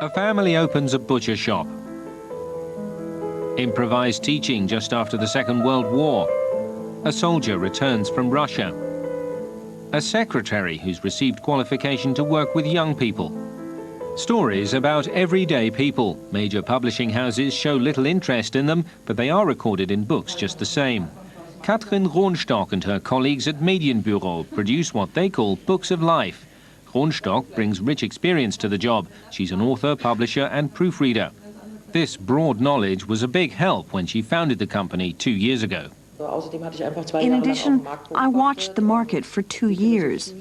A family opens a butcher shop. Improvised teaching just after the Second World War. A soldier returns from Russia. A secretary who's received qualification to work with young people. Stories about everyday people. Major publishing houses show little interest in them, but they are recorded in books just the same. Katrin Ronstock and her colleagues at Medienbüro produce what they call books of life. Ronstock brings rich experience to the job. She's an author, publisher and proofreader. This broad knowledge was a big help when she founded the company 2 years ago. In addition, I watched the market for 2 years.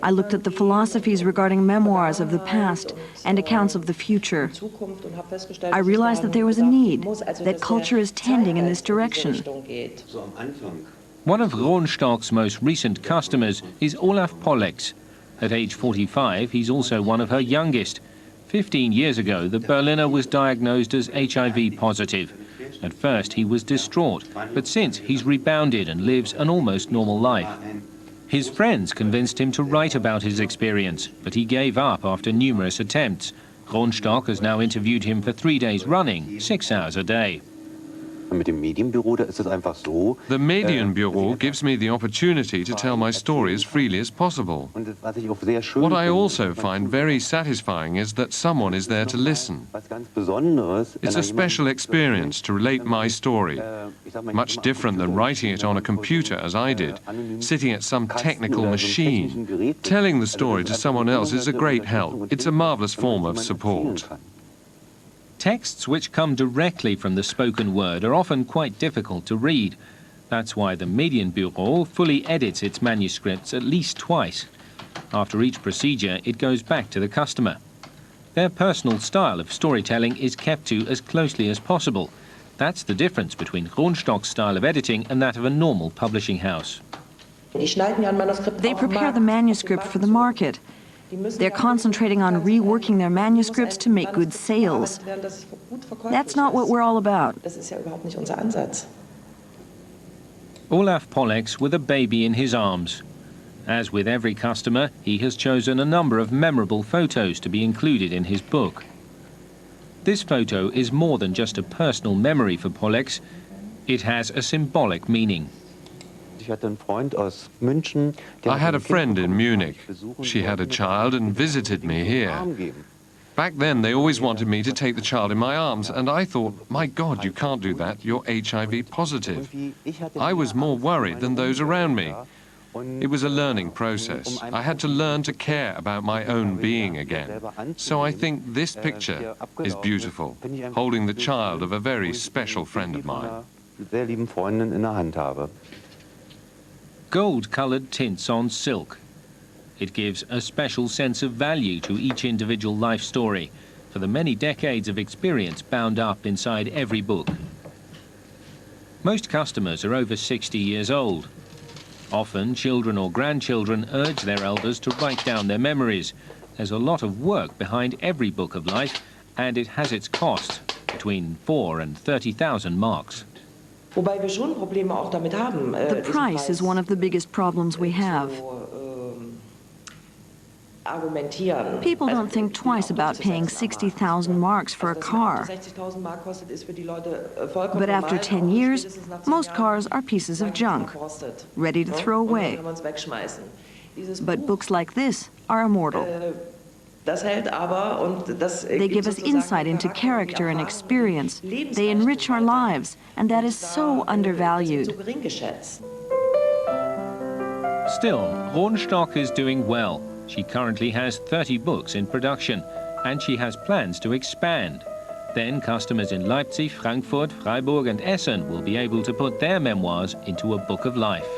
I looked at the philosophies regarding memoirs of the past and accounts of the future. I realized that there was a need, that culture is tending in this direction. One of Ronstock's most recent customers is Olaf Pollex. At age 45, he's also one of her youngest. 15 years ago, the Berliner was diagnosed as HIV positive. At first, he was distraught, but since he's rebounded and lives an almost normal life. His friends convinced him to write about his experience, but he gave up after numerous attempts. Ronstock has now interviewed him for 3 days running, 6 hours a day. The Medienbüro gives me the opportunity to tell my story as freely as possible. What I also find very satisfying is that someone is there to listen. It's a special experience to relate my story, much different than writing it on a computer as I did, sitting at some technical machine. Telling the story to someone else is a great help. It's a marvelous form of support. Texts which come directly from the spoken word are often quite difficult to read. That's why the Medienbüro fully edits its manuscripts at least twice. After each procedure, it goes back to the customer. Their personal style of storytelling is kept to as closely as possible. That's the difference between Ronstock's style of editing and that of a normal publishing house. They prepare the manuscript for the market. They're concentrating on reworking their manuscripts to make good sales. That's not what we're all about. Olaf Pollex with a baby in his arms. As with every customer, he has chosen a number of memorable photos to be included in his book. This photo is more than just a personal memory for Pollex. It has a symbolic meaning. I had a friend in Munich. She had a child and visited me here. Back then, they always wanted me to take the child in my arms, and I thought, my God, you can't do that, you're HIV positive. I was more worried than those around me. It was a learning process. I had to learn to care about my own being again. So I think this picture is beautiful, holding the child of a very special friend of mine. Gold-coloured tints on silk. It gives a special sense of value to each individual life story for the many decades of experience bound up inside every book. Most customers are over 60 years old. Often, children or grandchildren urge their elders to write down their memories. There's a lot of work behind every book of life, and it has its cost, between 4,000 and 30,000 marks. The price is one of the biggest problems we have. People don't think twice about paying 60,000 marks for a car. But after 10 years, most cars are pieces of junk, ready to throw away. But books like this are immortal. They give us insight into character and experience. They enrich our lives, and that is so undervalued. Still, Ronstock is doing well. She currently has 30 books in production, and she has plans to expand. Then customers in Leipzig, Frankfurt, Freiburg and Essen will be able to put their memoirs into a book of life.